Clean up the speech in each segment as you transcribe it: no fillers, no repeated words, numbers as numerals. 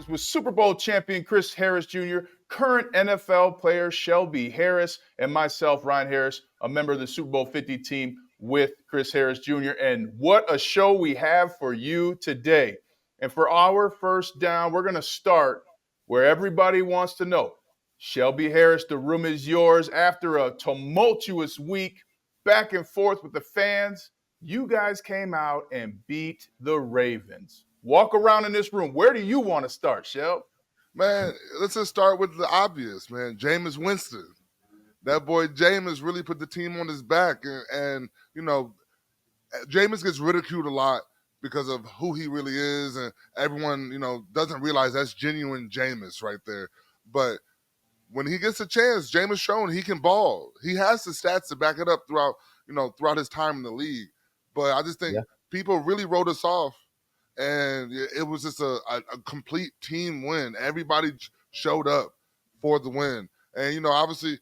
with Super Bowl champion Chris Harris Jr., current NFL player Shelby Harris, and myself, Ryan Harris, a member of the Super Bowl 50 team with Chris Harris Jr. And what a show we have for you today. And for our first down, we're going to start where everybody wants to know. Shelby Harris, the room is yours. After a tumultuous week, back and forth with the fans, you guys came out and beat the Ravens. Walk around in this room. Where do you want to start, Shel? Man, let's just start with the obvious, man. Jameis Winston. That boy Jameis really put the team on his back. And you know, Jameis gets ridiculed a lot because of who he really is. And everyone, doesn't realize that's genuine Jameis right there. But when he gets a chance, Jameis shown he can ball. He has the stats to back it up throughout his time in the league. But I just think people really wrote us off. And it was just a complete team win. Everybody showed up for the win. And, obviously,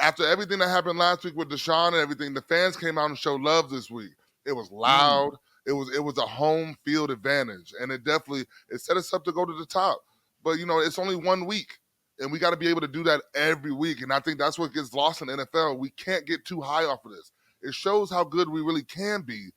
after everything that happened last week with Deshaun and everything, the fans came out and showed love this week. It was loud. It was a home field advantage. And it set us up to go to the top. But, it's only 1 week. And we got to be able to do that every week. And I think that's what gets lost in the NFL. We can't get too high off of this. It shows how good we really can be,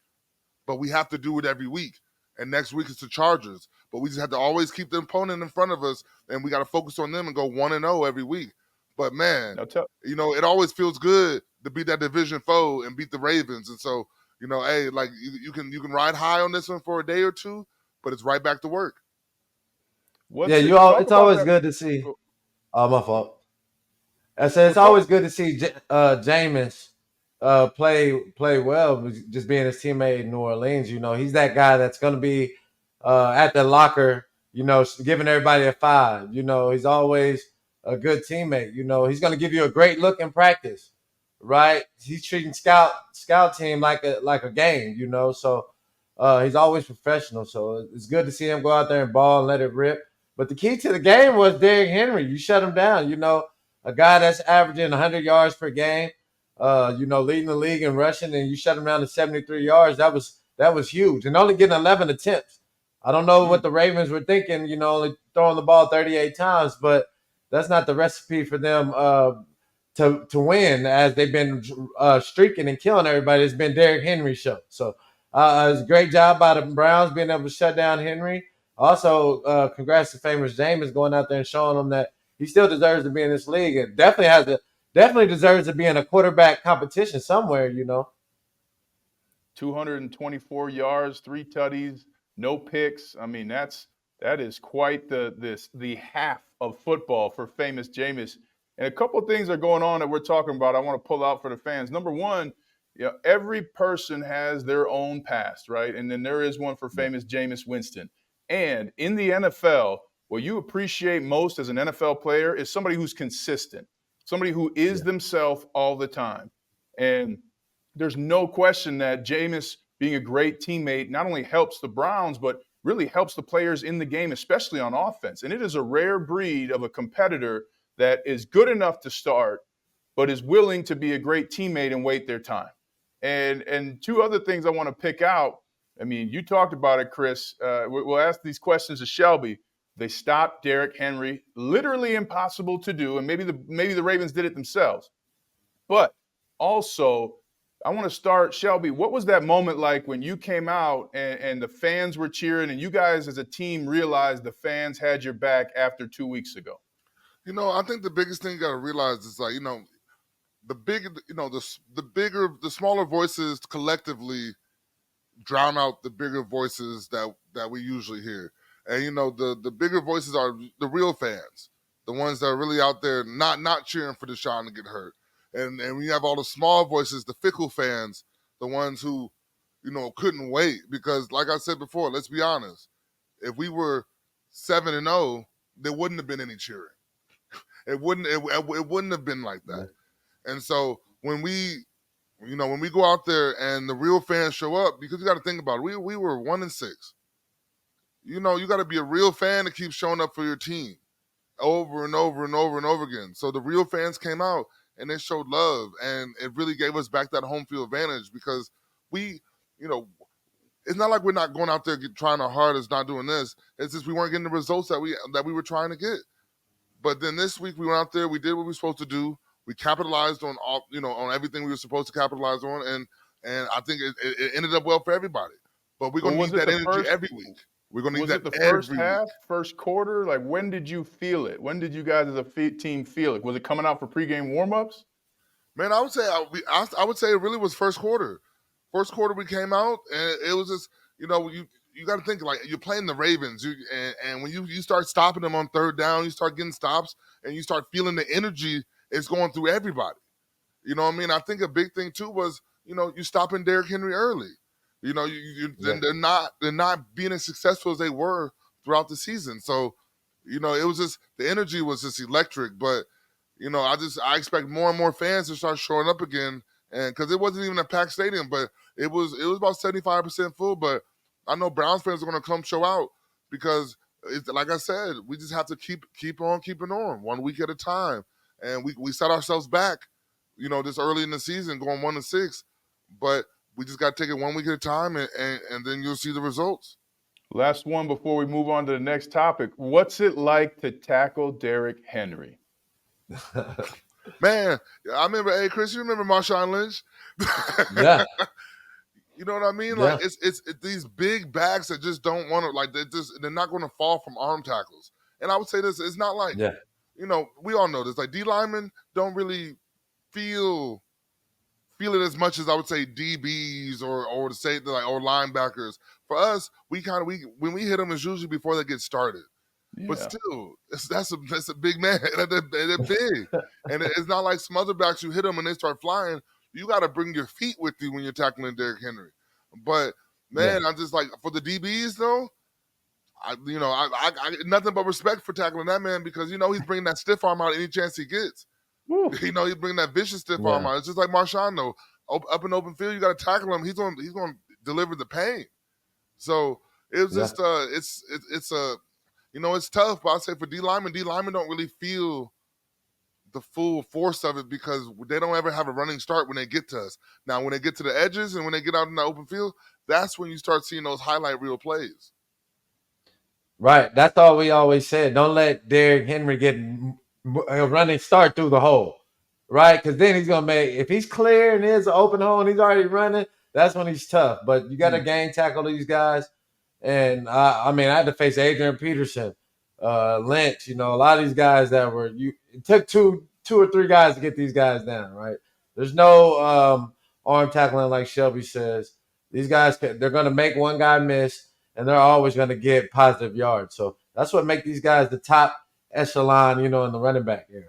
but we have to do it every week. And next week it's the Chargers. But we just have to always keep the opponent in front of us, and we got to focus on them and go 1-0 every week. But, man, it always feels good to beat that division foe and beat the Ravens. And so, hey, like you can ride high on this one for a day or two, but it's right back to work. It's always good to see. Oh, my fault. I said it's always good to see Jameis play well, just being his teammate in New Orleans. He's that guy that's going to be at the locker, giving everybody a 5. He's always a good teammate. He's going to give you a great look in practice, right? He's treating scout team like a game, So he's always professional. So it's good to see him go out there and ball and let it rip. But the key to the game was Derrick Henry. You shut him down. A guy that's averaging 100 yards per game. Leading the league in rushing, and you shut him down to 73 yards. That was huge, and only getting 11 attempts. I don't know what the Ravens were thinking, only throwing the ball 38 times, but that's not the recipe for them to win, as they've been streaking and killing everybody. It's been Derrick Henry's show. So it was a great job by the Browns being able to shut down Henry. Also, congrats to famous Jameis going out there and showing them that he still deserves to be in this league, and definitely deserves to be in a quarterback competition somewhere, 224 yards, 3 tutties, no picks. I mean, that is quite the half of football for famous Jameis. And a couple of things are going on that we're talking about I want to pull out for the fans. Number one, every person has their own past, right? And then there is one for famous Jameis Winston. And in the NFL, what you appreciate most as an NFL player is somebody who's consistent. Somebody who is themselves all the time. And there's no question that Jameis being a great teammate not only helps the Browns, but really helps the players in the game, especially on offense. And it is a rare breed of a competitor that is good enough to start, but is willing to be a great teammate and wait their time. And 2 other things I want to pick out. I mean, you talked about it, Chris. We'll ask these questions to Shelby. They stopped Derrick Henry, literally impossible to do, and maybe the Ravens did it themselves. But also, I want to start, Shelby, what was that moment like when you came out and the fans were cheering and you guys as a team realized the fans had your back after 2 weeks ago? I think the biggest thing you got to realize is the smaller voices collectively drown out the bigger voices that we usually hear. And, the bigger voices are the real fans, the ones that are really out there not cheering for Deshaun to get hurt. And when you have all the small voices, the fickle fans, the ones who, couldn't wait. Because, like I said before, let's be honest, if we were 7-0, there wouldn't have been any cheering. It wouldn't have been like that. And so when we go out there and the real fans show up, because you got to think about it, we were 1-6. You got to be a real fan to keep showing up for your team over and over and over and over again. So the real fans came out and they showed love, and it really gave us back that home field advantage because we it's not like we're not going out there trying our hardest, not doing this. It's just we weren't getting the results that we were trying to get. But then this week we went out there, we did what we were supposed to do. We capitalized on all, on everything we were supposed to capitalize on, and I think it ended up well for everybody. But we're gonna need that energy every week. We're gonna need that the every first half, first quarter? Like, when did you feel it? When did you guys as a team feel it? Was it coming out for pregame warmups? Man, I would say it really was first quarter. First quarter we came out and it was just you got to think like you're playing the Ravens, and when you start stopping them on third down, you start getting stops, and you start feeling the energy is going through everybody. You know what I mean? I think a big thing too was you stopping Derrick Henry early. They're not being as successful as they were throughout the season. So it was just the energy was just electric. But I expect more and more fans to start showing up again, and because it wasn't even a packed stadium, but it was about 75% full. But I know Browns fans are going to come show out because, like I said, we just have to keep on keeping on 1 week at a time, and we set ourselves back, this early in the season, going 1-6, but we just got to take it 1 week at a time, and then you'll see the results. Last one before we move on to the next topic. What's it like to tackle Derrick Henry? Man, I remember. Hey, Chris, you remember Marshawn Lynch? Yeah. You know what I mean? Yeah. Like it's these big backs that just don't want to. Like they're not going to fall from arm tackles. And I would say this: it's not like we all know this. Like D linemen don't really feel it as much as I would say DBs or to say or linebackers. For us, we when we hit them, it's usually before they get started. Yeah. But still, that's a big man. They're big, and it's not like some other backs. You hit them and they start flying. You got to bring your feet with you when you're tackling Derrick Henry. But man, I'm just like for the DBs though. I nothing but respect for tackling that man because he's bringing that stiff arm out any chance he gets. Woo. He's bringing that vicious stiff arm out. It's just like Marshawn though. Up in open field, you got to tackle him. He's going to deliver the pain. So it was just it's tough. But I say for D linemen don't really feel the full force of it because they don't ever have a running start when they get to us. Now, when they get to the edges and when they get out in the open field, that's when you start seeing those highlight reel plays. Right. That's all we always said. Don't let Derrick Henry get a running start through the hole. Right? Because then he's going to if he's clear and there's an open hole and he's already running, that's when he's tough. But you got to game tackle these guys. And, I had to face Adrian Peterson, Lynch, a lot of these guys that were it took two or three guys to get these guys down, right? There's no arm tackling like Shelby says. These guys they're going to make one guy miss, and they're always going to get positive yards. So that's what makes these guys the top echelon, in the running back area.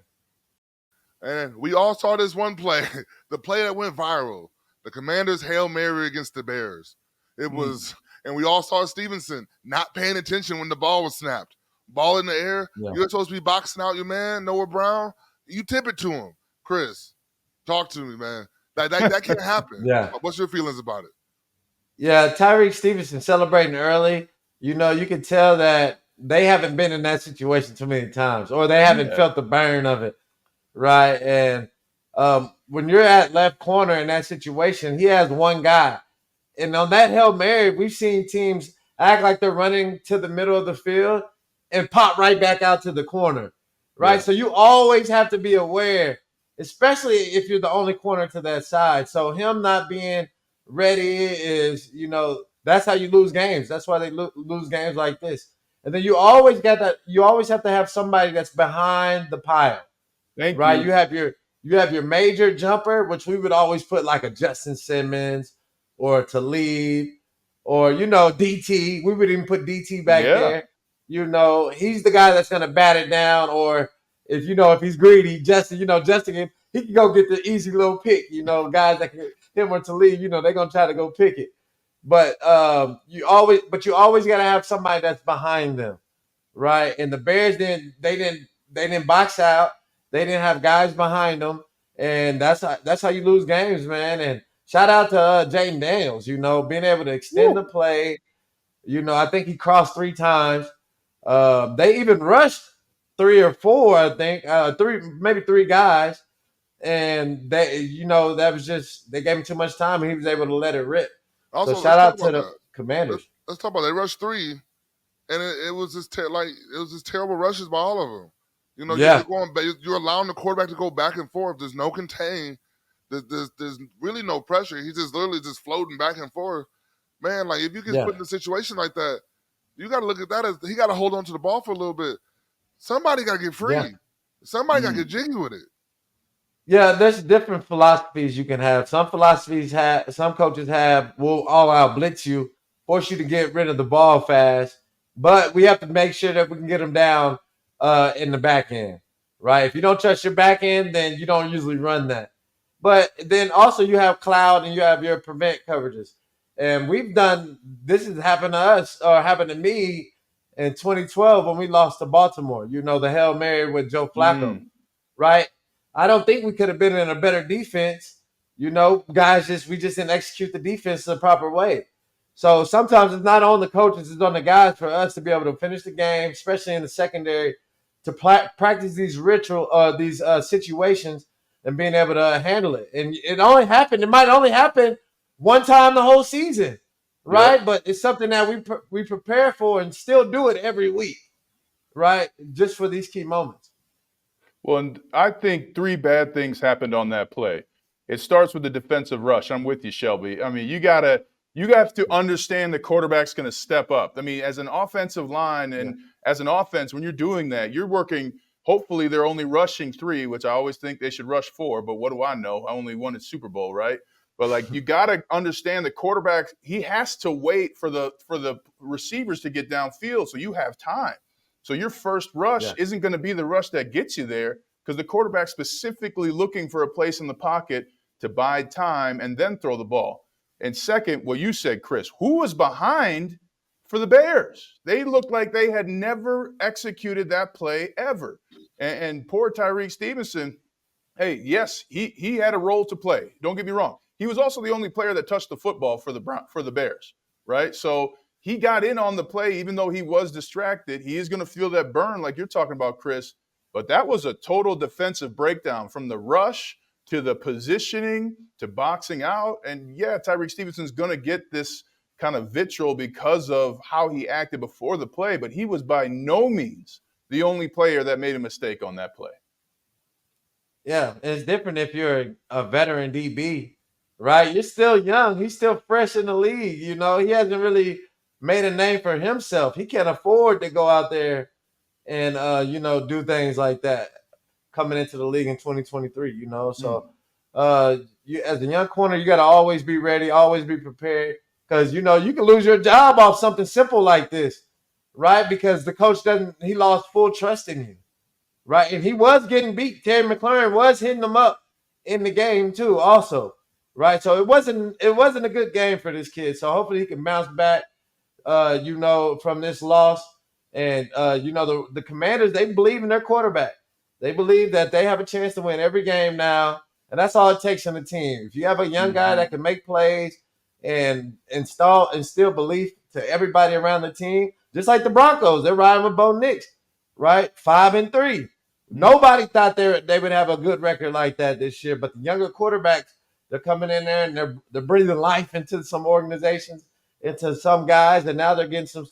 And we all saw this one play, the play that went viral, the Commanders' Hail Mary against the Bears. It was, and we all saw Stevenson not paying attention when the ball was snapped. Ball in the air, you're supposed to be boxing out your man, Noah Brown. You tip it to him. Chris, talk to me, man. That can't happen. Yeah. What's your feelings about it? Yeah, Tyreek Stevenson celebrating early. You can tell that they haven't been in that situation too many times, or they haven't felt the burn of it, right? And when you're at left corner in that situation, he has one guy. And on that Hail Mary, we've seen teams act like they're running to the middle of the field and pop right back out to the corner, right? Yeah. So you always have to be aware, especially if you're the only corner to that side. So him not being ready is, that's how you lose games. That's why they lose games like this. And then you always have to have somebody that's behind the pile. Thank right? you. You have your major jumper, which we would always put like a Justin Simmons or Talib or, DT. We would even put DT back there. He's the guy that's going to bat it down. Or if he's greedy, Justin, he can go get the easy little pick, guys that can him or Talib, they're going to try to go pick it. But you always got to have somebody that's behind them, right? And the Bears didn't box out. They didn't have guys behind them, and that's how you lose games, man. And shout out to Jaden Daniels, being able to extend the play. I think he crossed 3 times. They even rushed 3 or 4, I think, 3 guys, and they, that was just they gave him too much time, and he was able to let it rip. Also, so shout out to the Commanders. Let's talk about it. They rushed 3, and it was just terrible rushes by all of them. You know, Yeah. you're allowing the quarterback to go back and forth. There's no contain. There's really no pressure. He's just literally just floating back and forth. Man, like if you get put in a situation like that, you got to look at that as he got to hold on to the ball for a little bit. Somebody got to get free. Yeah. Somebody got to get jiggy with it. Yeah, there's different philosophies you can have. Some coaches will all out blitz you, force you to get rid of the ball fast, but we have to make sure that we can get them down in the back end, right? If you don't trust your back end, then you don't usually run that. But then also you have cloud and you have your prevent coverages. And this has happened to us or happened to me in 2012 when we lost to Baltimore. You know, the Hail Mary with Joe Flacco, right? I don't think we could have been in a better defense. You know, we just didn't execute the defense the proper way. So sometimes it's not on the coaches, it's on the guys for us to be able to finish the game, especially in the secondary, to practice these situations and being able to handle it. And it might only happen one time the whole season, right? Yep. But it's something that we prepare for and still do it every week, right? Just for these key moments. Well, and I think 3 bad things happened on that play. It starts with the defensive rush. I'm with you, Shelby. I mean, you have to understand the quarterback's going to step up. I mean, as an offensive line and as an offense, when you're doing that, you're working. Hopefully, they're only rushing 3, which I always think they should rush 4. But what do I know? I only won a Super Bowl, right? But like, you got to understand the quarterback. He has to wait for the receivers to get downfield, so you have time. So your first rush isn't going to be the rush that gets you there because the quarterback's specifically looking for a place in the pocket to bide time and then throw the ball. And second, what you said, Chris, who was behind for the Bears? They looked like they had never executed that play ever. And poor Tyreek Stevenson, hey, yes, he had a role to play. Don't get me wrong. He was also the only player that touched the football for the Bears, right? So he got in on the play, even though he was distracted. He is going to feel that burn like you're talking about, Chris. But that was a total defensive breakdown from the rush to the positioning to boxing out. And, yeah, Tyreek Stevenson's going to get this kind of vitriol because of how he acted before the play. But he was by no means the only player that made a mistake on that play. Yeah, it's different if you're a veteran DB, right? You're still young. He's still fresh in the league. You know, he hasn't really – made a name for himself. He can't afford to go out there and do things like that coming into the league in 2023, you know. So you as a young corner, you got to always be ready, always be prepared because, you know, you can lose your job off something simple like this, right? Because the coach he lost full trust in you, right? And he was getting beat. Terry McLaurin was hitting him up in the game too also, right? So it wasn't a good game for this kid. So hopefully he can bounce back from this loss. And, the Commanders, they believe in their quarterback. They believe that they have a chance to win every game now. And that's all it takes in a team. If you have a young guy that can make plays and instill belief to everybody around the team, just like the Broncos, they're riding with Bo Nix, right? 5-3. Nobody thought they would have a good record like that this year. But the younger quarterbacks, they're coming in there and they're breathing life into some organizations, into some guys, and now they're getting some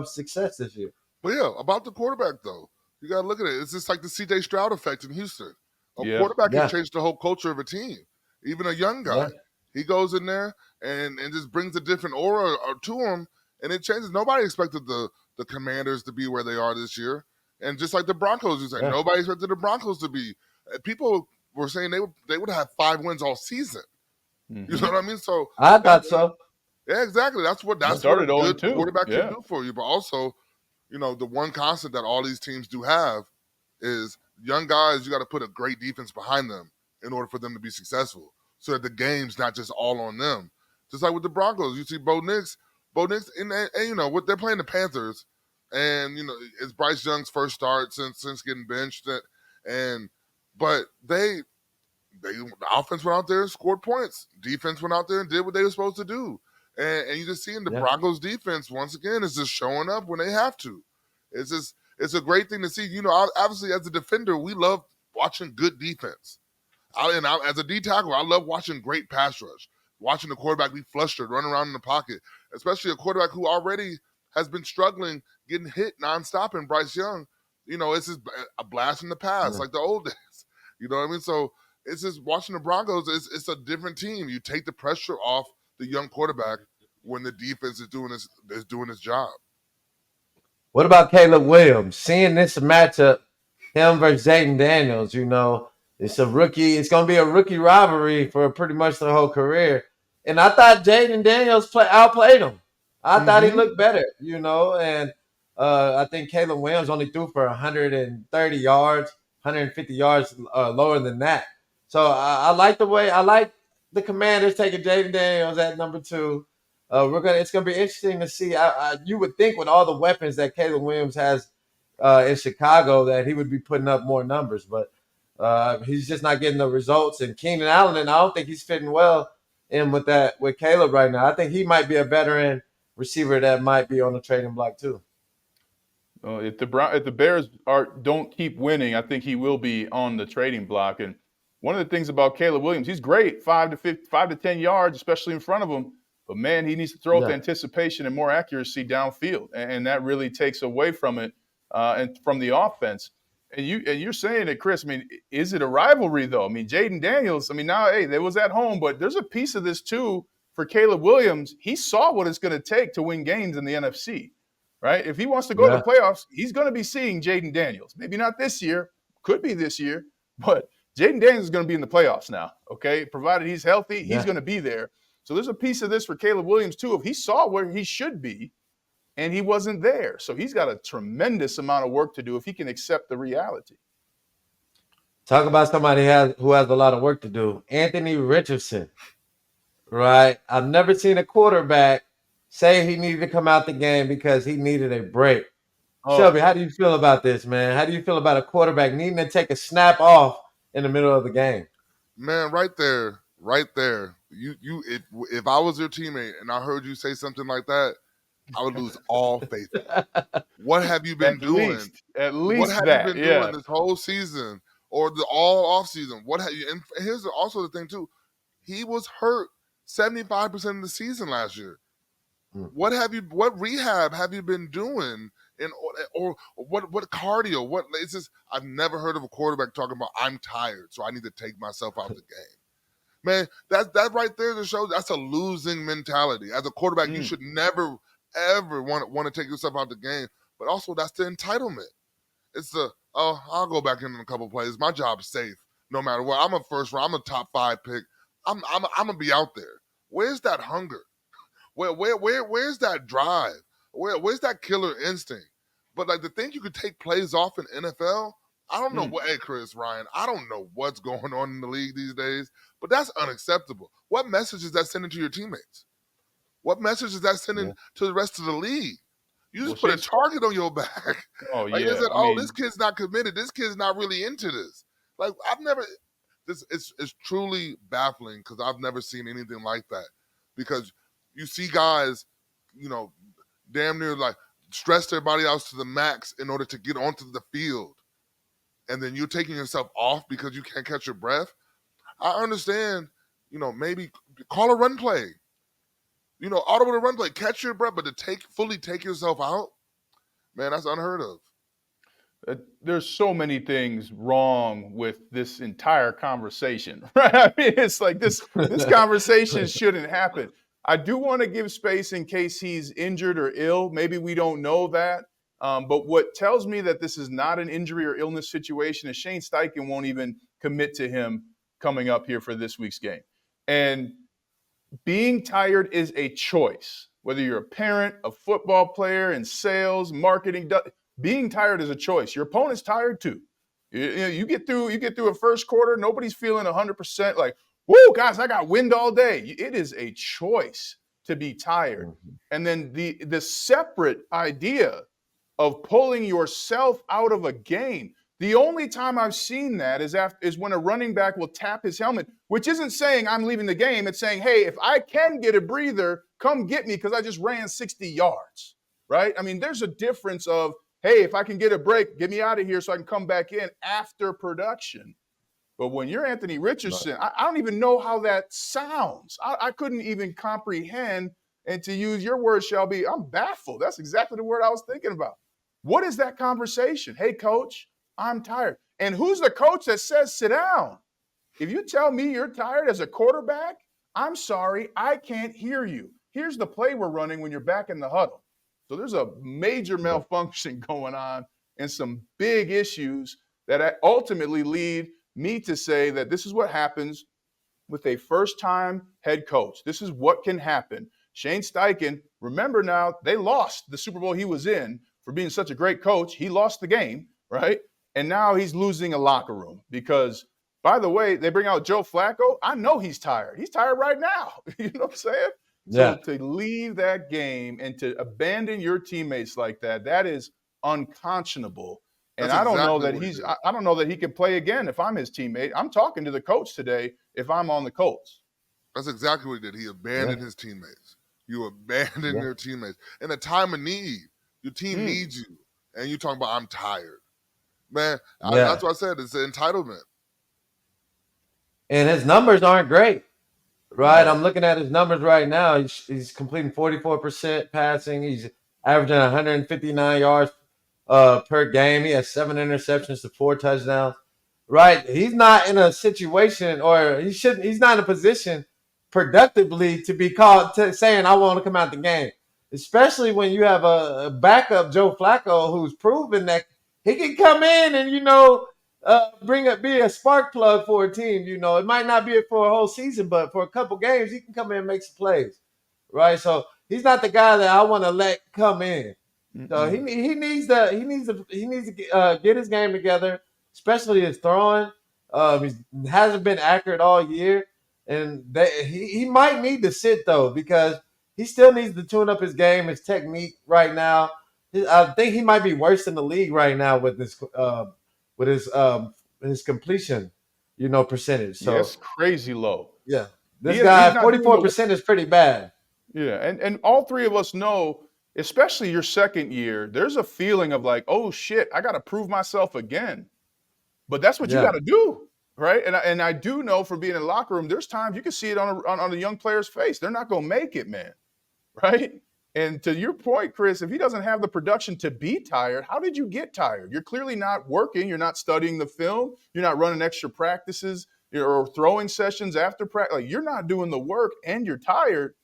success this year. But yeah, about the quarterback though, you got to look at it. It's just like the C.J. Stroud effect in Houston. A quarterback can change the whole culture of a team, even a young guy. Yeah. He goes in there and just brings a different aura to him, and it changes. Nobody expected the Commanders to be where they are this year, and just like the Broncos, you said nobody expected the Broncos to be. People were saying they would have 5 wins all season. Mm-hmm. You know what I mean? So I thought so. Yeah, exactly. That's what a good quarterback can do for you. But also, you know, the one constant that all these teams do have is young guys. You got to put a great defense behind them in order for them to be successful, so that the game's not just all on them. Just like with the Broncos, you see Bo Nix, and you know what, they're playing the Panthers, and you know it's Bryce Young's first start since getting benched, but the offense went out there and scored points. Defense went out there and did what they were supposed to do. And you just see in the Broncos defense, once again, is just showing up when they have to. It's a great thing to see. You know, obviously as a defender, we love watching good defense. As a D tackle, I love watching great pass rush, watching the quarterback be flustered, run around in the pocket. especially a quarterback who already has been struggling, getting hit nonstop in Bryce Young. It's just a blast in the past, like the old days. You know what I mean? So it's just watching the Broncos. It's a different team. You take the pressure off the young quarterback when the defense is doing its job. What about Caleb Williams? Seeing this matchup, him versus Jaden Daniels, it's a rookie. It's going to be a rookie rivalry for pretty much the whole career. And I thought Jaden Daniels outplayed him. I thought he looked better, and I think Caleb Williams only threw for 130 yards, 150 yards lower than that. So I like the Commanders taking Jaden Daniels at number 2. It's gonna be interesting to see. You would think with all the weapons that Caleb Williams has in Chicago that he would be putting up more numbers, but he's just not getting the results. And Keenan Allen, and I don't think he's fitting well in with Caleb right now. I think he might be a veteran receiver that might be on the trading block too. If the Bears don't keep winning, I think he will be on the trading block. And one of the things about Caleb Williams, he's great, 5 to 10 yards, especially in front of him. But, man, he needs to throw with anticipation and more accuracy downfield, and that really takes away from it and from the offense. And you're saying it, Chris. I mean, is it a rivalry, though? I mean, Jaden Daniels, now, hey, they was at home, but there's a piece of this, too, for Caleb Williams. He saw what it's going to take to win games in the NFC, right? If he wants to go to the playoffs, he's going to be seeing Jaden Daniels. Maybe not this year, could be this year, but Jaden Daniels is going to be in the playoffs now, okay? Provided he's healthy, he's going to be there. So there's a piece of this for Caleb Williams, too. If he saw where he should be and he wasn't there. So he's got a tremendous amount of work to do if he can accept the reality. Talk about somebody who has a lot of work to do. Anthony Richardson, right? I've never seen a quarterback say he needed to come out the game because he needed a break. Shelby, how do you feel about this, man? How do you feel about a quarterback needing to take a snap off in the middle of the game? Man, right there. If I was your teammate and I heard you say something like that, I would lose all faith. What have you been doing? At least what have you been doing this whole season or all off season? And here's also the thing too. He was hurt 75% of the season last year. What rehab have you been doing? Or what cardio? It's just I've never heard of a quarterback talking about I'm tired, so I need to take myself out the game. Man, that right there to show that's a losing mentality. As a quarterback, you should never, ever want to take yourself out the game. But also, that's the entitlement. It's I'll go back in a couple plays. My job's safe, no matter what. I'm a first round. I'm a top 5 pick. I'm gonna be out there. Where's that hunger? Where's that drive? Where's that killer instinct? But like to think you could take plays off in NFL, I don't know what. Hey, Chris, Ryan, I don't know what's going on in the league these days, but that's unacceptable. What message is that sending to your teammates? What message is that sending to the rest of the league? You just put a target on your back. Oh, like yeah. This kid's not committed. This kid's not really into this. Like it's truly baffling because I've never seen anything like that. Because you see guys, damn near like stress their body out to the max in order to get onto the field. And then you're taking yourself off because you can't catch your breath. I understand, maybe call a run play. Audible to run play, catch your breath, but to fully take yourself out, man, that's unheard of. There's so many things wrong with this entire conversation, right? I mean, it's like this conversation shouldn't happen. I do want to give space in case he's injured or ill. Maybe we don't know that. But what tells me that this is not an injury or illness situation is Shane Steichen won't even commit to him coming up here for this week's game. And being tired is a choice. Whether you're a parent, a football player, in sales, marketing, being tired is a choice. Your opponent's tired too. You get through a first quarter, nobody's feeling 100% like, whoa, guys, I got wind all day. It is a choice to be tired. And then the separate idea of pulling yourself out of a game. The only time I've seen that is when a running back will tap his helmet, which isn't saying I'm leaving the game. It's saying, hey, if I can get a breather, come get me because I just ran 60 yards, right? I mean, there's a difference of, hey, if I can get a break, get me out of here so I can come back in after production. But when you're Anthony Richardson, I don't even know how that sounds. I couldn't even comprehend And to use your word, Shelby, I'm baffled. That's exactly the word I was thinking about. What is that conversation? Hey, coach, I'm tired. And who's the coach that says sit down? If you tell me you're tired as a quarterback, I'm sorry, I can't hear you. Here's the play we're running when you're back in the huddle. So there's a major malfunction going on and some big issues that ultimately lead me to say that this is what happens with a first-time head coach. This is what can happen. Shane Steichen, remember now, they lost the Super Bowl he was in for being such a great coach. He lost the game, right? And now he's losing a locker room because, by the way, they bring out Joe Flacco. I know he's tired. He's tired right now. You know what I'm saying? Yeah. So to leave that game and to abandon your teammates like that, that is unconscionable. And That's I don't know exactly that what he he's did. I don't know that he can play again if I'm his teammate. I'm talking to the coach today if I'm on the Colts. That's exactly what he did. He abandoned his teammates. You abandon your teammates. In a time of need, your team needs you. And you talking about, I'm tired. Man, that's what I said. It's an entitlement. And his numbers aren't great, right? I'm looking at his numbers right now. He's completing 44% passing. He's averaging 159 yards per game. He has 7 interceptions to 4 touchdowns. Right? He's not in a situation, or he's not in a position productively to be called saying, I want to come out the game. Especially when you have a backup, Joe Flacco, who's proven that he can come in and, be a spark plug for a team. It might not be for a whole season, but for a couple games, he can come in and make some plays. Right? So he's not the guy that I want to let come in. So he needs to get his game together, especially his throwing. He hasn't been accurate all year, and he might need to sit though because he still needs to tune up his game, his technique right now. I think he might be worse in the league right now with his completion, percentage. So Yes, crazy low. yeah, this He's guy not doing 44% is pretty bad. Yeah, and all three of us know, especially your second year, there's a feeling of like, oh shit, I got to prove myself again. But that's what you got to do, right? And I do know from being in the locker room, there's times you can see it on a young player's face. They're not gonna make it, man, right? And to your point, Chris, if he doesn't have the production to be tired, how did you get tired? You're clearly not working. You're not studying the film. You're not running extra practices or throwing sessions after practice. Like, you're not doing the work, and you're tired.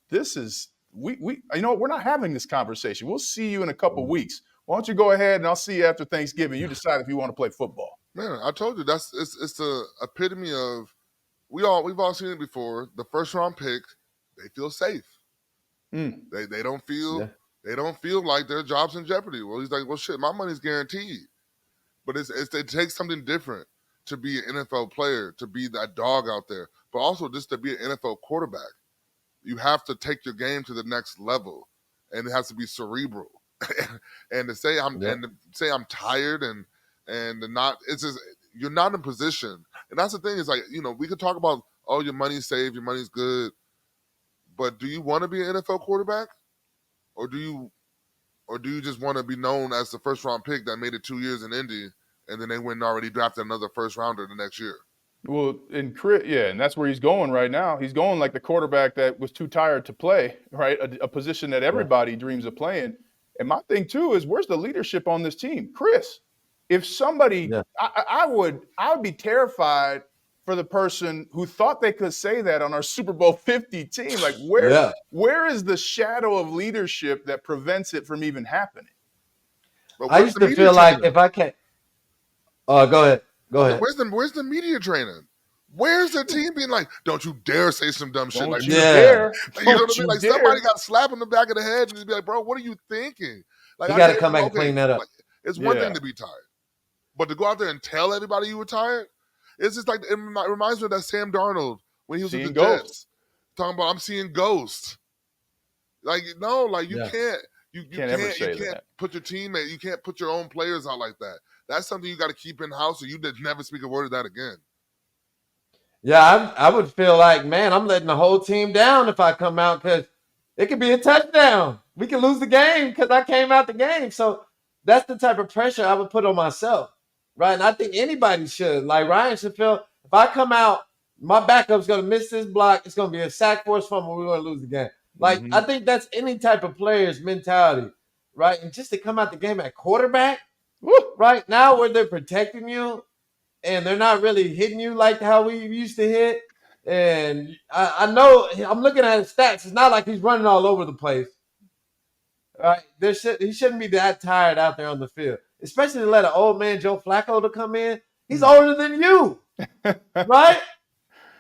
This is we're not having this conversation. We'll see you in a couple weeks. Why don't you go ahead and I'll see you after Thanksgiving. You decide if you want to play football. Man, I told you it's the epitome of we've all seen it before. The first round pick, they feel safe. They don't feel like their job's in jeopardy. Well, he's like, well, shit, my money's guaranteed. But it takes something different to be an NFL player, to be that dog out there, but also just to be an NFL quarterback. You have to take your game to the next level, and it has to be cerebral. And to say I'm tired and not, it's just you're not in position. And that's the thing is, like, we could talk about, oh, your money's safe, your money's good, but do you want to be an NFL quarterback, or do you just want to be known as the first round pick that made it 2 years in Indy and then they went and already drafted another first rounder the next year? Well, and that's where he's going right now. He's going like the quarterback that was too tired to play, right? A position that everybody dreams of playing. And my thing too is, where's the leadership on this team, Chris? If somebody, I would be terrified for the person who thought they could say that on our Super Bowl 50 team. Like, where is the shadow of leadership that prevents it from even happening? I used to feel like if I can't. Go ahead. Where's the media training? Where's the team being like, don't you dare say some dumb shit like that? Dare. Like, you know what I mean? Like, somebody got slapped in the back of the head and just be like, bro, what are you thinking? Like, you got to come back and clean that up. Like, it's one thing to be tired, but to go out there and tell everybody you were tired, it's just like, it reminds me of that Sam Darnold when he was with the Jets, talking about, I'm seeing ghosts. Like, no, like, you can't. You can't put your teammate, you can't put your own players out like that. That's something you got to keep in house, or you never speak a word of that again. Yeah, I would feel like, man, I'm letting the whole team down if I come out, because it could be a touchdown. We could lose the game because I came out the game. So that's the type of pressure I would put on myself, right? And I think anybody should. Like, Ryan should feel, if I come out, my backup's going to miss this block, it's going to be a sack force fumble, we're going to lose the game. Like, I think that's any type of player's mentality, right? And just to come out the game at quarterback, right now where they're protecting you and they're not really hitting you like how we used to hit. And I know I'm looking at his stats. It's not like he's running all over the place. Right? He shouldn't be that tired out there on the field, especially to let an old man Joe Flacco to come in. He's older than you, right?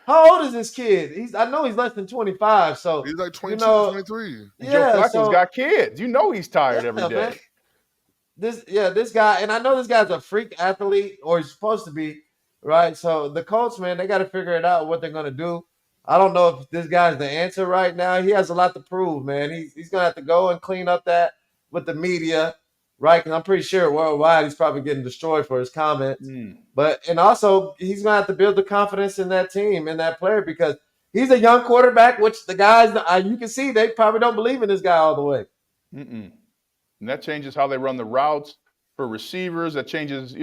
How old is this kid? I know he's less than 25. So he's like 22, 23. And Joe Flacco's got kids. You know he's tired every day. Man. This guy, and I know this guy's a freak athlete, or he's supposed to be, right? So the Colts, man, they got to figure it out what they're gonna do. I don't know if this guy's the answer right now. He has a lot to prove, man. He's gonna have to go and clean up that with the media, right? Because I'm pretty sure worldwide he's probably getting destroyed for his comments. And also he's gonna have to build the confidence in that team and that player because he's a young quarterback, which the guys you can see they probably don't believe in this guy all the way. And that changes how they run the routes for receivers. That changes,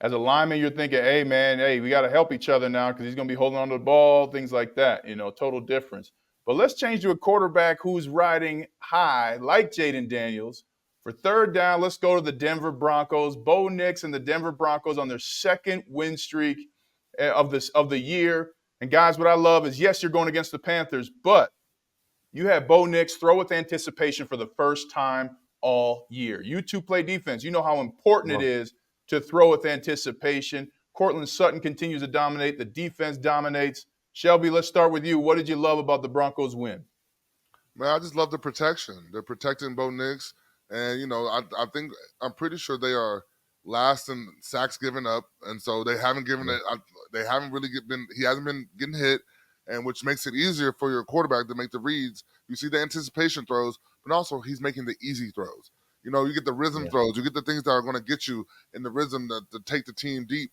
as a lineman, you're thinking, hey, man, we got to help each other now because he's going to be holding on to the ball, things like that, total difference. But let's change to a quarterback who's riding high, like Jaden Daniels. For third down, let's go to the Denver Broncos. Bo Nix and the Denver Broncos on their second win streak of the year. And, guys, what I love is, yes, you're going against the Panthers, but you have Bo Nix throw with anticipation for the first time all year. You two play defense. You know how important it is to throw with anticipation. Cortland Sutton continues to dominate. The defense dominates. Shelby, let's start with you. What did you love about the Broncos win? Man, I just love the protection. They're protecting Bo Nix. And, I'm pretty sure they are last in sacks given up. And so they haven't given it. They haven't really he hasn't been getting hit, and which makes it easier for your quarterback to make the reads. You see the anticipation throws, but also he's making the easy throws. You get the rhythm throws. You get the things that are going to get you in the rhythm to take the team deep.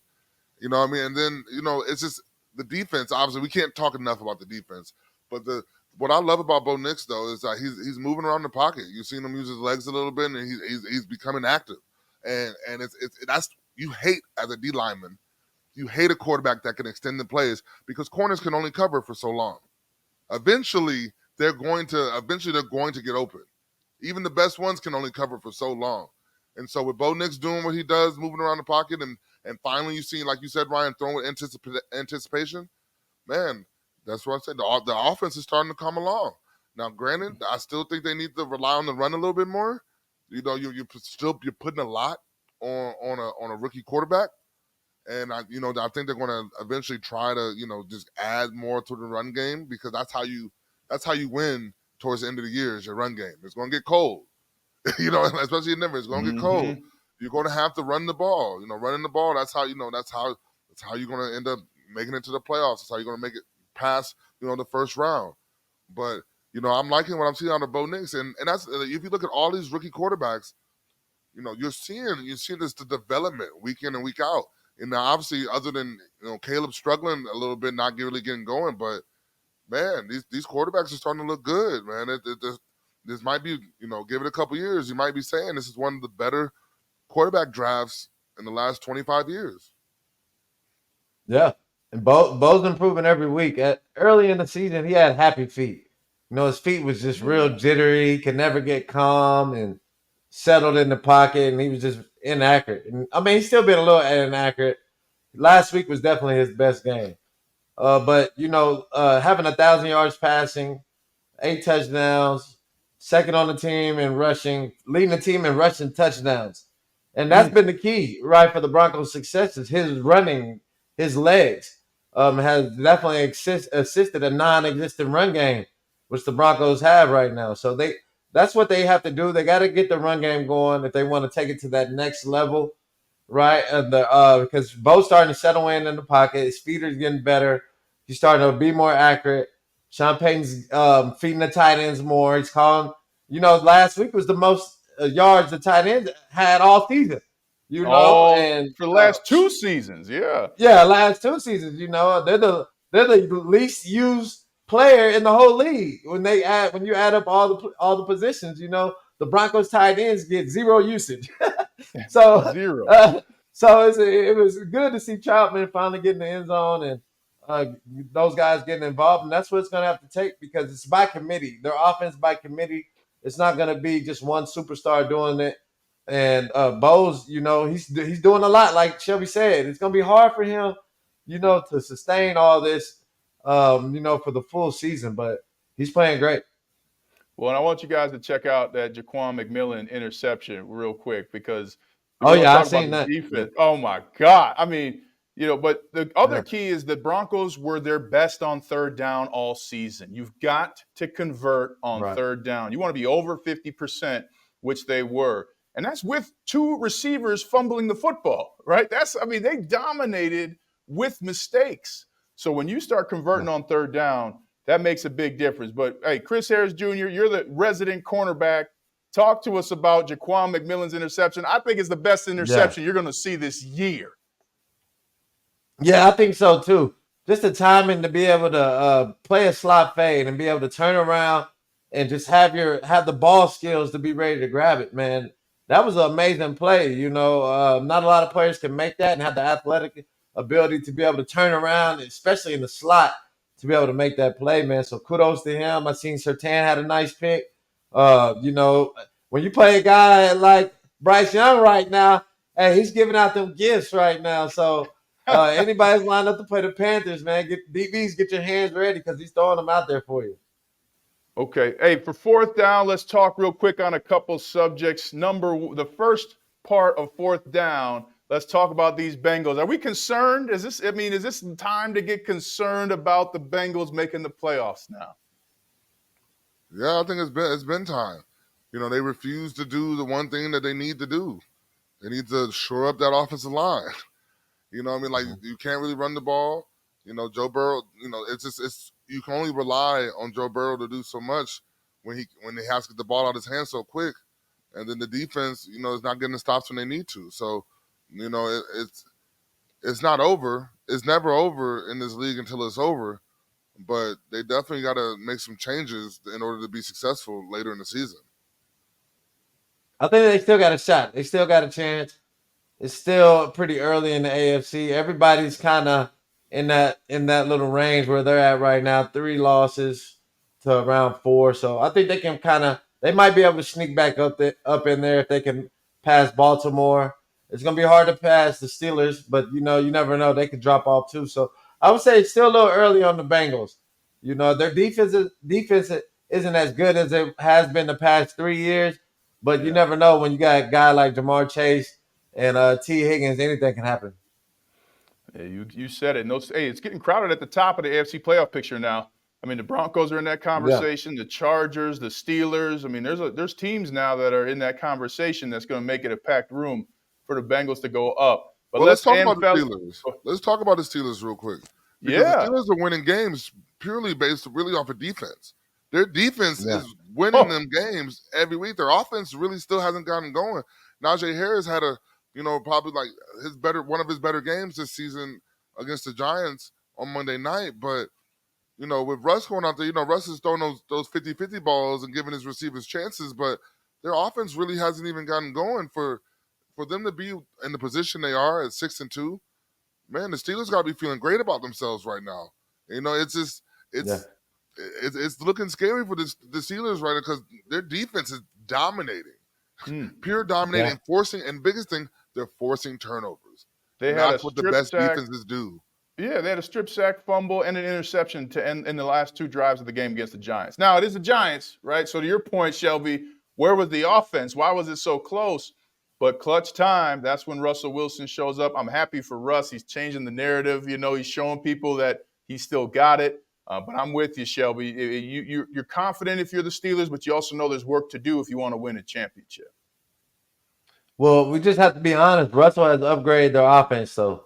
You know what I mean? And then, it's just the defense. Obviously, we can't talk enough about the defense. But what I love about Bo Nix, though, is that he's moving around the pocket. You've seen him use his legs a little bit, and he's becoming active. And that's you hate as a D lineman. You hate a quarterback that can extend the plays because corners can only cover for so long. Eventually they're going to get open. Even the best ones can only cover for so long. And so with Bo Nix doing what he does, moving around the pocket, and finally you see, like you said, Ryan, throwing with anticipation, man, that's what I said. The offense is starting to come along. Now, granted, I still think they need to rely on the run a little bit more. You're putting a lot on a rookie quarterback. And I think they're going to eventually try to, just add more to the run game because that's how you win towards the end of the year is your run game. It's going to get cold, especially in Denver. It's going to get cold. You're going to have to run the ball. Running the ball. That's how you're going to end up making it to the playoffs. That's how you're going to make it past, the first round. But I'm liking what I'm seeing out of Bo Nix, and that's if you look at all these rookie quarterbacks, you're seeing this the development week in and week out. And now, obviously, other than Caleb struggling a little bit, not really getting going, but man, these quarterbacks are starting to look good, man. This might be, give it a couple years, you might be saying this is one of the better quarterback drafts in the last 25 years. Yeah, and Bo's improving every week. Early in the season, he had happy feet. His feet was just real jittery, could never get calm, and settled in the pocket, and he was just inaccurate. And, he's still been a little inaccurate. Last week was definitely his best game. But, having 1,000 yards passing, 8 touchdowns, second on the team in rushing, leading the team in rushing touchdowns. And that's been the key, right, for the Broncos' success is his running, his legs has definitely assisted a non-existent run game, which the Broncos have right now. So that's what they have to do. They got to get the run game going if they want to take it to that next level, right? Because Bo's starting to settle in the pocket. His feet are getting better. He's starting to be more accurate. Sean Payton's feeding the tight ends more. He's calling, last week was the most yards the tight ends had all season. And for the last 2 seasons, last 2 seasons. They're the least used player in the whole league when you add up all the positions. The Broncos tight ends get 0 usage. So 0. So it was good to see Troutman finally get in the end zone, and those guys getting involved, and that's what it's going to have to take because it's by committee. Their offense by committee. It's not going to be just one superstar doing it. And Bo's, he's doing a lot. Like Shelby said, it's going to be hard for him, to sustain all this, for the full season. But he's playing great. Well, and I want you guys to check out that Jaquan McMillan interception real quick because we Oh want to yeah, I talk about seen the that. defense. Yeah. Oh my God. I mean, but the other Yeah. key is the Broncos were their best on third down all season. You've got to convert on Right. third down. You want to be over 50%, which they were. And that's with two receivers fumbling the football, right? They dominated with mistakes. So when you start converting on third down, that makes a big difference. But, hey, Chris Harris Jr., you're the resident cornerback. Talk to us about Jaquan McMillan's interception. I think it's the best interception you're going to see this year. Yeah, I think so, too. Just the timing to be able to play a slot fade and be able to turn around and just have the ball skills to be ready to grab it, man. That was an amazing play. Not a lot of players can make that and have the athletic ability to be able to turn around, especially in the slot, to be able to make that play, man. So kudos to him. I seen Surtain had a nice pick. When you play a guy like Bryce Young right now, hey, he's giving out them gifts right now. So anybody's lined up to play the Panthers, man, get your hands ready because he's throwing them out there for you. Okay. Hey, for fourth down, let's talk real quick on a couple subjects. The first part of fourth down, let's talk about these Bengals. Are we concerned? Is this time to get concerned about the Bengals making the playoffs now? Yeah, I think it's been time. They refuse to do the one thing that they need to do. They need to shore up that offensive line. You can't really run the ball. Joe Burrow, it's you can only rely on Joe Burrow to do so much when he has to get the ball out of his hands so quick. And then the defense, is not getting the stops when they need to. So, it's not over. It's never over in this league until it's over. But they definitely got to make some changes in order to be successful later in the season. I think they still got a shot. They still got a chance. It's still pretty early in the AFC. Everybody's kind of in that little range where they're at right now, 3 losses to around 4. So I think they might be able to sneak back up in there if they can pass Baltimore. It's gonna be hard to pass the Steelers, but you never know. They could drop off too. So I would say it's still a little early on the Bengals. Their defense isn't as good as it has been the past 3 years, but you never know when you got a guy like Jamar Chase and T. Higgins, anything can happen. Yeah, you said it. It's getting crowded at the top of the AFC playoff picture now. The Broncos are in that conversation. Yeah. The Chargers, the Steelers. There's teams now that are in that conversation that's going to make it a packed room for the Bengals to go up. But let's talk about the Steelers. Let's talk about the Steelers real quick. Because the Steelers are winning games purely based really off of defense. Their defense is winning them games every week. Their offense really still hasn't gotten going. Najee Harris had probably like one of his better games this season against the Giants on Monday night. But, with Russ going out there, Russ is throwing those 50-50 balls and giving his receivers chances, but their offense really hasn't even gotten going for them to be in the position they are at 6-2. Man, the Steelers got to be feeling great about themselves right now. It's looking scary for the Steelers right now because their defense is dominating. Pure dominating, forcing, and biggest thing, they're forcing turnovers. That's what the best defenses do. Yeah, they had a strip sack, fumble, and an interception to end in the last 2 drives of the game against the Giants. Now, it is the Giants, right? So to your point, Shelby, where was the offense? Why was it so close? But clutch time, that's when Russell Wilson shows up. I'm happy for Russ. He's changing the narrative. He's showing people that he still got it. But I'm with you, Shelby. You're confident if you're the Steelers, but you also know there's work to do if you want to win a championship. Well, we just have to be honest. Russell has upgraded their offense. So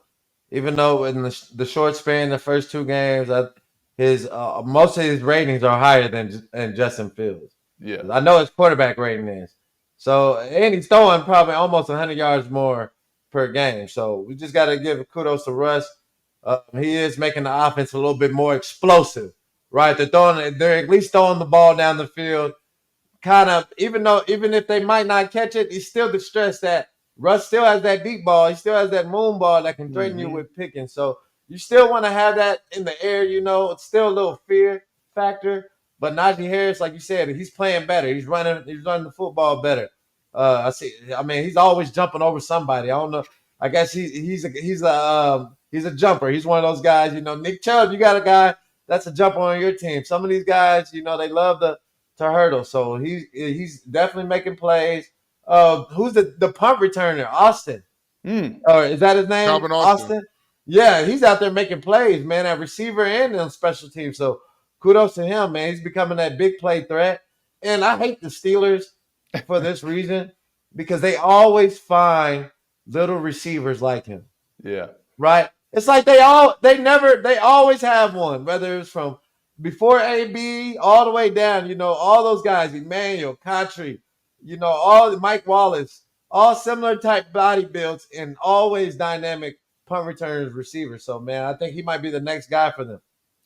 even though in the short span, the first 2 games, most of his ratings are higher than Justin Fields. Yeah, I know his quarterback rating is. So, and he's throwing probably almost 100 yards more per game. So we just got to give kudos to Russ. He is making the offense a little bit more explosive, right? They're at least throwing the ball down the field. Kind of, even if they might not catch it, he's still the stress that Russ still has that deep ball. He still has that moon ball that can threaten you with picking. So you still want to have that in the air. It's still a little fear factor. But Najee Harris, like you said, he's playing better. He's running the football better. I see. I mean, he's always jumping over somebody. I don't know. I guess he's a jumper. He's one of those guys. Nick Chubb, you got a guy that's a jumper on your team. Some of these guys, they love to hurdle. So he's definitely making plays. Who's the punt returner? Austin. Or is that his name? Calvin Austin. Yeah, he's out there making plays, man, at receiver and on special teams. So kudos to him, man. He's becoming that big play threat. And I hate the Steelers for this reason because they always find little receivers like him. Yeah. Right? It's like they always have one, whether it's from before AB all the way down, all those guys, Emmanuel, Contry, all Mike Wallace, all similar type body builds and always dynamic punt returns receivers. So, man, I think he might be the next guy for them.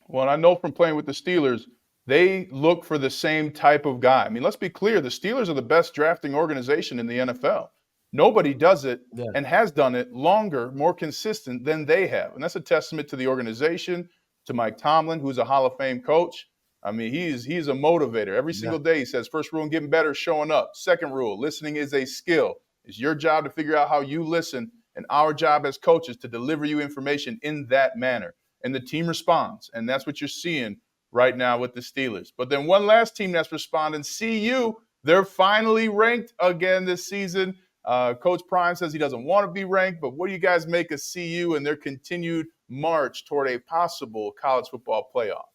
Well, I know from playing with the Steelers, they look for the same type of guy. I mean, let's be clear. The Steelers are the best drafting organization in the NFL. Nobody does it and has done it longer, more consistent than they have. And that's a testament to the organization, to Mike Tomlin, who's a Hall of Fame coach. I mean, he's a motivator. Every single day he says, first rule in getting better is showing up. Second rule, listening is a skill. It's your job to figure out how you listen, and our job as coaches to deliver you information in that manner. And the team responds, and that's what you're seeing right now with the Steelers. But then one last team that's responding, CU, they're finally ranked again this season. Coach Prime says he doesn't want to be ranked, but what do you guys make of CU and their continued march toward a possible college football playoff?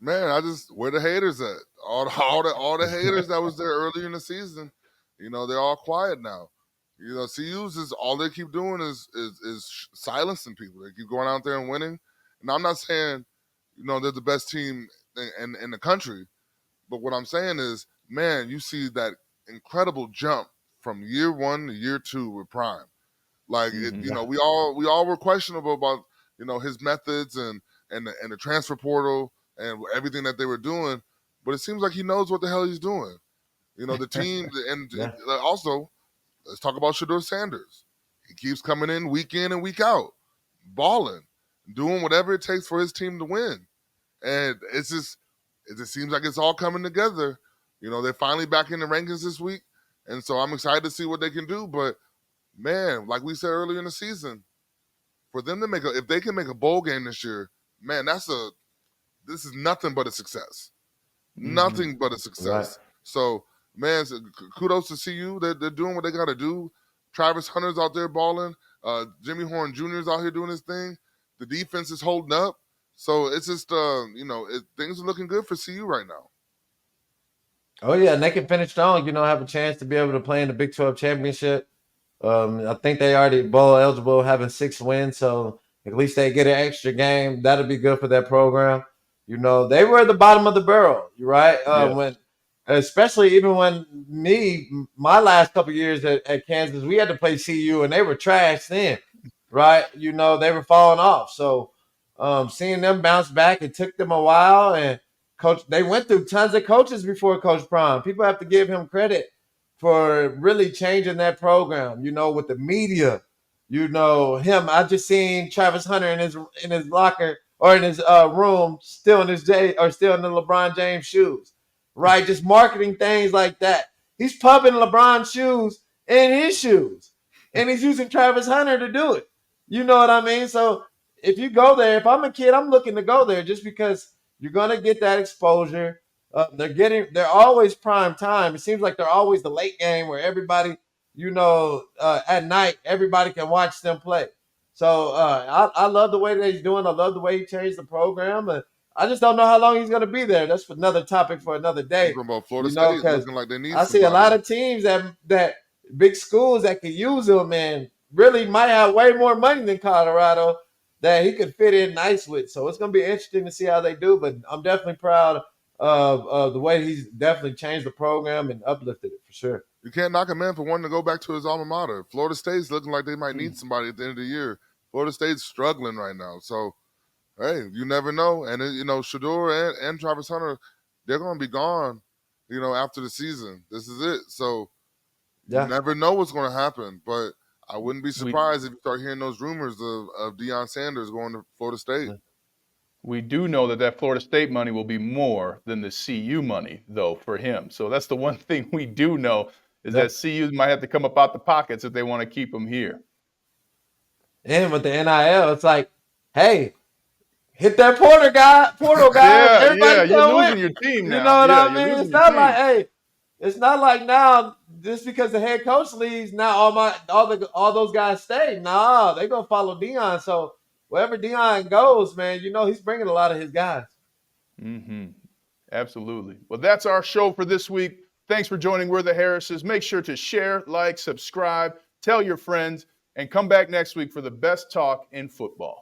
Man, where the haters at? All the haters that was there earlier in the season, they're all quiet now. CU's is all they keep doing is silencing people. They keep going out there and winning. And I'm not saying, they're the best team in the country, but what I'm saying is, man, you see that incredible jump from year 1 to year 2 with Prime. Like, we all were questionable about, his methods and the transfer portal and everything that they were doing, but it seems like he knows what the hell he's doing. The team, and also, let's talk about Shedeur Sanders. He keeps coming in and week out, balling, doing whatever it takes for his team to win. And it just seems like it's all coming together. They're finally back in the rankings this week, and so I'm excited to see what they can do. But, man, like we said earlier in the season, for them to if they can make a bowl game this year, man, this is nothing but a success. Nothing but a success. Right. So, man, kudos to CU. They're doing what they got to do. Travis Hunter's out there balling. Jimmy Horn Jr. is out here doing his thing. The defense is holding up. So it's just, things are looking good for CU right now. Oh, yeah, and they can finish strong, have a chance to be able to play in the Big 12 championship. I think they already bowl eligible, having 6 wins, so at least they get an extra game. That'll be good for their program. They were at the bottom of the barrel, right? Especially even when my last couple of years at Kansas, we had to play CU, and they were trash then, right? They were falling off. So seeing them bounce back, it took them a while, and they went through tons of coaches before Coach Prime. People have to give him credit for really changing that program, with the media, him. I just seen Travis Hunter in his locker or in his room, still in the LeBron James shoes, right? Just marketing things like that. He's pumping LeBron shoes in his shoes, and he's using Travis Hunter to do it. You know what I mean? So if you go there, if I'm a kid, I'm looking to go there just because you're gonna get that exposure. They're always prime time. It seems like they're always the late game where everybody, at night, everybody can watch them play. So I love the way that he's doing. I love the way he changed the program. And I just don't know how long he's going to be there. That's another topic for another day. About Florida State looking like they need I see a lot of teams that big schools that could use him and really might have way more money than Colorado that he could fit in nice with. So it's going to be interesting to see how they do. But I'm definitely proud of the way he's definitely changed the program and uplifted it for sure. You can't knock a man for wanting to go back to his alma mater. Florida State's looking like they might need somebody at the end of the year. Florida State's struggling right now. So, hey, you never know. And, Shedeur and Travis Hunter, they're going to be gone, after the season. This is it. So, you never know what's going to happen. But I wouldn't be surprised if you start hearing those rumors of Deion Sanders going to Florida State. We do know that Florida State money will be more than the CU money, though, for him. So that's the one thing we do know is that CU might have to come up out the pockets if they want to keep him here. And with the NIL, it's like, hey, hit that portal guy. Everybody you're losing your team now. You know what I mean? It's not like, hey, it's not like now just because the head coach leaves, now all those guys stay. Nah, they're gonna follow Deion. So wherever Deion goes, man, you know he's bringing a lot of his guys. Mm-hmm. Absolutely. Well, that's our show for this week. Thanks for joining We're the Harrises. Make sure to share, like, subscribe, tell your friends, and come back next week for the best talk in football.